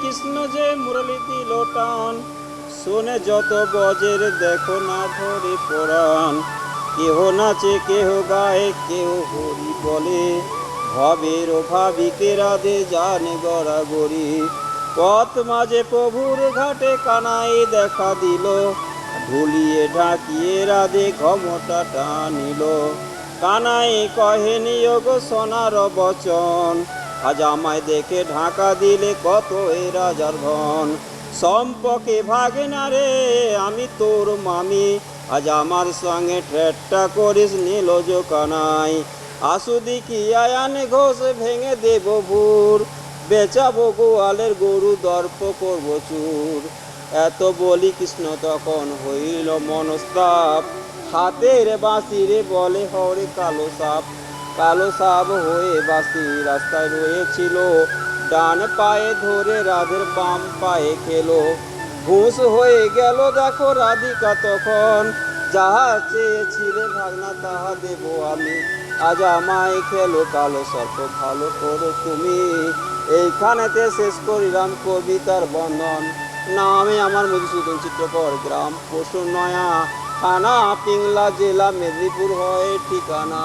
কৃষ্ণ যে মুরলি দিল টান, শোনে যত বজের দেখো না ধরে পরাণ। কেহ নাচে কেহ গায়ে কেহ হরি বলে, ভবের ভাবিকে রাধে জানে গড়াগড়ি। পথ মাঝে প্রভুর ঘাটে কানাই দেখা দিল, ঢুলিয়ে ঢাকিয়ে রাধে ক্ষমতা টানিল। কানাই কহে নিয়োগ সোনার বচন, আজ আমায় দেখে ঢাকা দিলে কত এ রাজার ধন। সম্পকে ভাগে না রে আমি তোর মামি, আজ আমার সঙ্গে ঠেট্টা করিস নীলজ কানাই। আসুদি কি আয়ান ঘোষ ভেঙে দেব ভুর, বেচাবো গোয়ালের গরু দর্প করব চুর। এত বলি কৃষ্ণ তখন হইল মনস্তাপ, হাতের বাঁশিরে বলে হরে কালো সাপ। কালো সাপ হয়ে বাঁশি রাস্তায় রয়েছিল, ডান পায়ে ধরে রাধের বাম পায়ে খেলো। ঘুষ হয়ে গেল দেখো রাধিকা তখন, যাহা চেয়েছিলে ভাগনা তাহা দেব আমি। আজ আমায় খেলো কালো সর্প ভালো করো তুমি। এইখানেতে শেষ করিলাম কবিতার বন্ধন। নামে আমার মধুসূদন চিত্রকর, গ্রাম পশু নয়া, থানা পিংলা, জেলা মেদিনীপুর হয় ঠিকানা।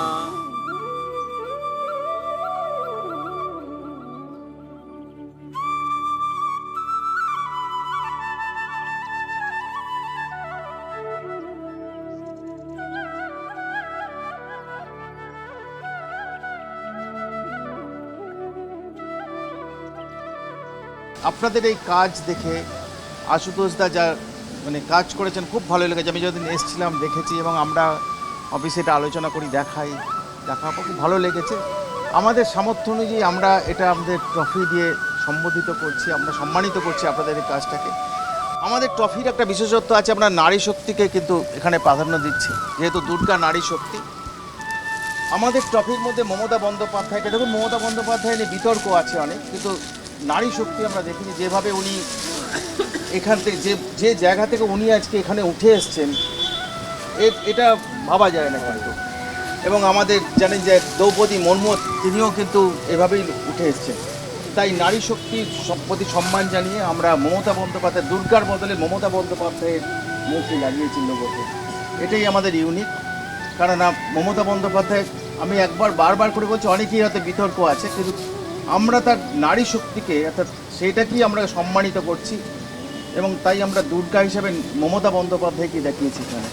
আপনাদের এই কাজ দেখে আশুতোষদা যা মানে কাজ করেছেন খুব ভালো লেগেছে। আমি যতদিন এসেছিলাম দেখেছি এবং আমরা অফিসে এটা আলোচনা করি, দেখা খুব ভালো লেগেছে। আমাদের সামর্থ্য অনুযায়ী আমরা এটা আমাদের ট্রফি দিয়ে সম্বোধিত করছি, আমরা সম্মানিত করছি আপনাদের এই কাজটাকে। আমাদের ট্রফির একটা বিশেষত্ব আছে, আমরা নারী শক্তিকে কিন্তু এখানে প্রাধান্য দিচ্ছি, যেহেতু দুর্গা নারী শক্তি। আমাদের ট্রফির মধ্যে মমতা বন্দ্যোপাধ্যায়কে দেখুন, মমতা বন্দ্যোপাধ্যায় নিয়ে বিতর্ক আছে অনেক, কিন্তু নারী শক্তি আমরা দেখিনি। যেভাবে উনি এখান থেকে যে জায়গা থেকে উনি আজকে এখানে উঠে এসছেন, এটা ভাবা যায় না কিন্তু। এবং আমাদের জানেন যে দ্রৌপদী মুর্মু তিনিও কিন্তু এভাবেই উঠে এসছেন। তাই নারী শক্তির প্রতি সম্মান জানিয়ে আমরা মমতা বন্দ্যোপাধ্যায়, দুর্গার বদলে মমতা বন্দ্যোপাধ্যায়ের মূর্তি লাগিয়েছি লোগোতে। এটাই আমাদের ইউনিক। কারণ মমতা বন্দ্যোপাধ্যায়, আমি বারবার করে বলছি, অনেকেই হয়তো বিতর্ক আছে, কিন্তু আমরা তার নারী শক্তিকে অর্থাৎ সেটাকেই আমরা সম্মানিত করছি এবং তাই আমরা দুর্গা হিসাবে মমতা বন্দ্যোপাধ্যায়কে দেখিয়েছি এখানে।